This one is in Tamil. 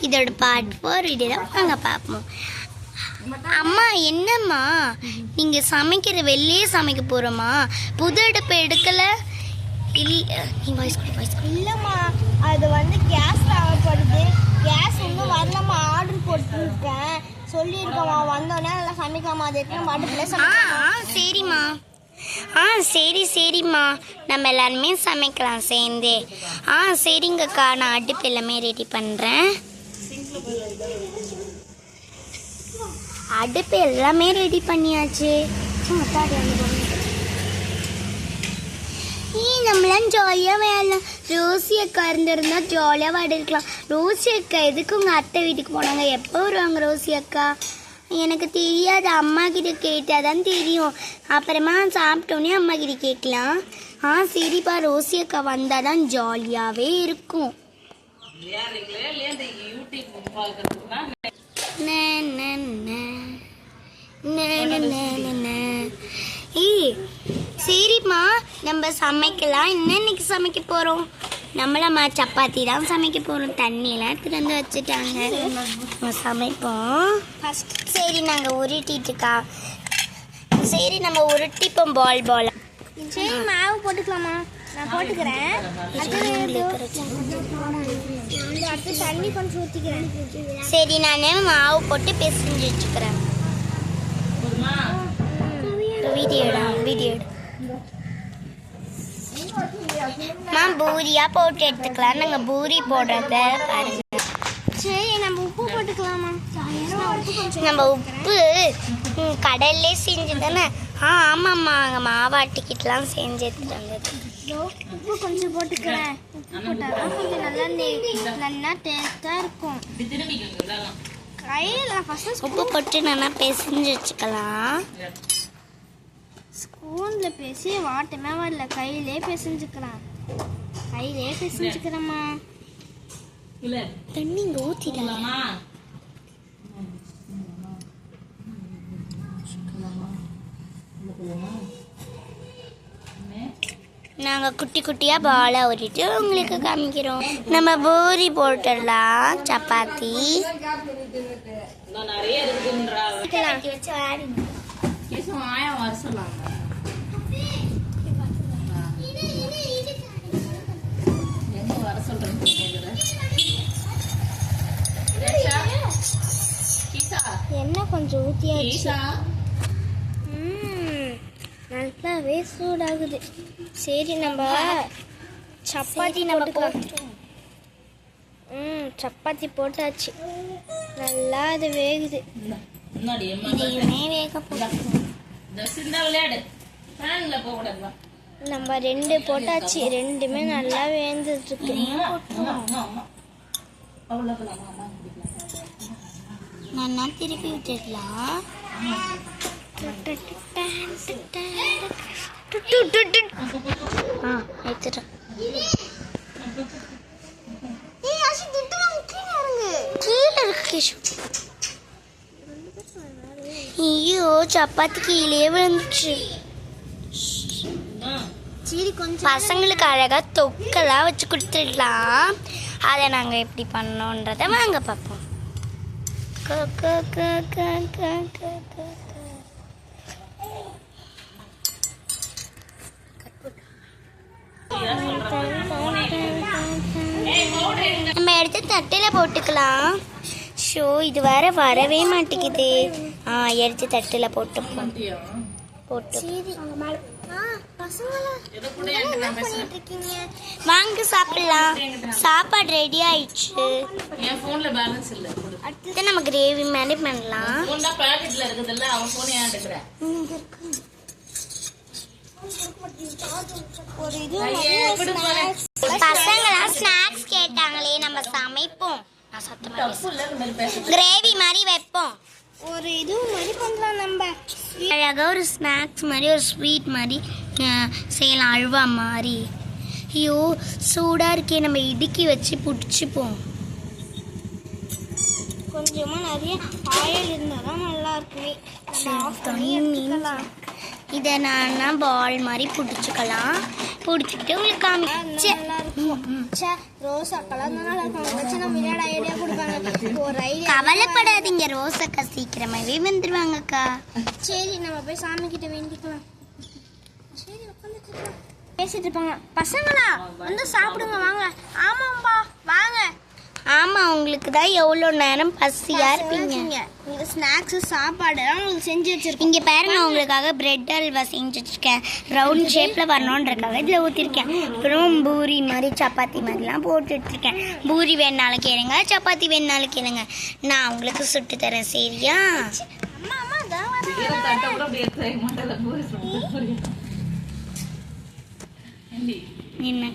இதோட பார்ட் 4 வீடியோ வாங்க பார்ப்போம். அம்மா என்னம்மா நீங்கள் சமைக்கிற வெளியே சமைக்க போகிறோமா? புது அடுப்பு எடுக்கலை? இல்லை நீ வாய்ஸ் இல்லைம்மா, அது வந்து கேஸ் தேவைப்படுது. கேஸ் இன்னும் வரலம்மா, ஆர்டர் போட்டுருக்கேன். சொல்லியிருக்கேம்மா, வந்தோடனே அதெல்லாம் சமைக்காம அது எடுத்து அடுப்பில் சரிம்மா. சரிம்மா, நம்ம எல்லாருமே சமைக்கலாம் சேர்ந்தே. சரிங்கக்கா, நான் அடுப்பு எல்லாமே ரெடி பண்ணுறேன். அடுப்பு எல்லாமே ரெடி பண்ணியாச்சு. நம்மளாம் ஜாலியாக வேலை. ரோசி அக்கா இருந்திருந்தா ஜாலியாக விளையாடிருக்கலாம். ரோசி அக்கா எதுக்கு உங்கள் அத்தை வீட்டுக்கு போனாங்க? எப்போ வருவாங்க ரோசி அக்கா? எனக்கு தெரியாது, அம்மா கிட்ட கேட்டால் தான் தெரியும். அப்புறமா சாப்பிட்டோன்னே அம்மா கிட்ட கேட்கலாம். சரிப்பா, ரோசி அக்கா வந்தால் தான் ஜாலியாகவே இருக்கும். சரிம்மா, நம்ம சமைக்கலாம். இன்னைக்கு சமைக்க போகிறோம். நம்மளம்மா சப்பாத்தி தான் சமைக்க போகிறோம். தண்ணியெல்லாம் எடுத்துகிட்டு வந்து வச்சுட்டாங்க. நம்ம சமைப்போம் ஃபஸ்ட். சரி, நாங்கள் உருட்டிட்டுக்கா. சரி, நம்ம உருட்டிப்போம் பால். சரி, மாவு போட்டுக்கலாமா? நான் போட்டுக்கிறேன். அடுத்து தண்ணி கொஞ்சம் ஊற்றிக்கிறேன். சரி, நான் மாவு போட்டு பிசைஞ்சு வச்சுக்கிறேன். வீடியோ பூரியா போட்டு எடுத்துக்கலாம். நாங்கள் பூரி போடுறத பாருங்க. சரி, நம்ம உப்பு போட்டுக்கலாமா? நம்ம உப்பு கடல்லே செஞ்சு தானே? ஆமாம்மா, அங்கே மாவாட்டிக்கிட்டலாம் செஞ்சு எடுத்துட்டு வந்தது. உப்பு கொஞ்சம் போட்டுக்கிறேன். உப்பு போட்டால் கொஞ்சம் நல்லா டேஸ்ட்டாக இருக்கும். கையில் ஃபஸ்ட்டு உப்பு போட்டு நல்லா பிசைஞ்சு வச்சுக்கலாம். ஸ்பூனில் பேசி வாட்டமே வரல, கையிலே பிசைஞ்சுக்கிறேன். பிசைஞ்சுக்கிறேம்மா. தண்ணி இங்கே ஊற்றிடலாமா? நாங்கள் குட்டி குட்டியாக பாலை ஊற்றிட்டு உங்களுக்கு காமிக்கிறோம். நம்ம பூரி போட்டுடலாம். சப்பாத்தி என்ன கொஞ்சம் ஊற்றியாச்சு. நல்லாவே சூடாகுது. சரி, நம்ம சப்பாத்தி போட்டுக்கலாம். சப்பாத்தி போட்டாச்சு. நல்லா அது வேகுது. நம்ம 2 போட்டாச்சு. 2மே நல்லா வேந்துட்டு இருக்கு. நல்லா திருப்பி விட்டுடலாம். ஐயோ, சப்பாத்தி கீழே விழுந்துச்சு. பசங்களுக்கு அழகா தொக்கெல்லாம் வச்சு கொடுத்துடலாம். அதை நாங்கள் எப்படி பண்ணோன்றதை வாங்க பார்ப்போம். நம்ம எடுத்து தட்டில் போட்டுக்கலாம். இது வரவே மாட்டேங்குது. எடுத்து தட்டில் போட்டு வாங்க சாப்பிடலாம். சாப்பாடு ரெடி ஆயிடுச்சு. அடுத்து நம்ம கிரேவி மாதிரி பண்ணலாம். பசங்களாம் ஸ்நாக்ஸ் கேட்டாங்களே, நம்ம சமைப்போம். கிரேவி மாதிரி வைப்போம். ஒரு இது மாதிரி பண்ணலாம். நம்ம அழகாக ஒரு ஸ்நாக்ஸ் மாதிரி, ஒரு ஸ்வீட் மாதிரி செய்யலாம். அல்வா மாதிரி. ஐயோ, சூடாக இருக்கே. நம்ம இடுக்கி வச்சு பிடிச்சிப்போம். கொஞ்சமாக நிறைய ஆயில் இருந்தால் தான் நல்லா இருக்குமே. இதை நான் பால் மாதிரி பிடிச்சிக்கலாம். பிடிச்சிக்கிட்டு உங்களுக்கு காமிச்சு ரோஸ் அக்கெல்லாம் நல்லா இருக்கும். வச்சு நம்ம விளையாட ஐடியா கொடுக்கும். ஒரு ஐடியா. கவலைப்படாதீங்க ரோஸ் அக்கா சீக்கிரமாவே வந்துருவாங்கக்கா. சரி நம்ம போய் சாமி கிட்ட வேண்டிக்கலாம். சரி உட்காந்துட்டு இருக்கலாம். பேசிட்டு இருப்பாங்க. பசங்களா வந்து சாப்பிடுங்க வாங்க. ஆமாம்பா வாங்க. ஆமா உங்களுக்கு தான் எவ்வளோ நேரம் பசியா இருப்பீங்க. உங்களுக்கு ஸ்நாக்ஸ் சாப்பாடு உங்களுக்கு செஞ்சு வச்சிருக்கேன். இங்க பாருங்க உங்களுக்காக பிரெட் அல்வா செஞ்சு வச்சிருக்கேன். ரவுண்ட் ஷேப்ல வரணுன்றக்காக இதுல ஊத்திருக்கேன். அப்புறம் பூரி மாதிரி சப்பாத்தி மாதிரிலாம் போட்டு வச்சிருக்கேன். பூரி வேணாலும் கேளுங்க, சப்பாத்தி வேணாலும் கேளுங்க, நான் உங்களுக்கு சுட்டு தரேன். சரியா? அம்மா அம்மா தான் வரேன். என்ன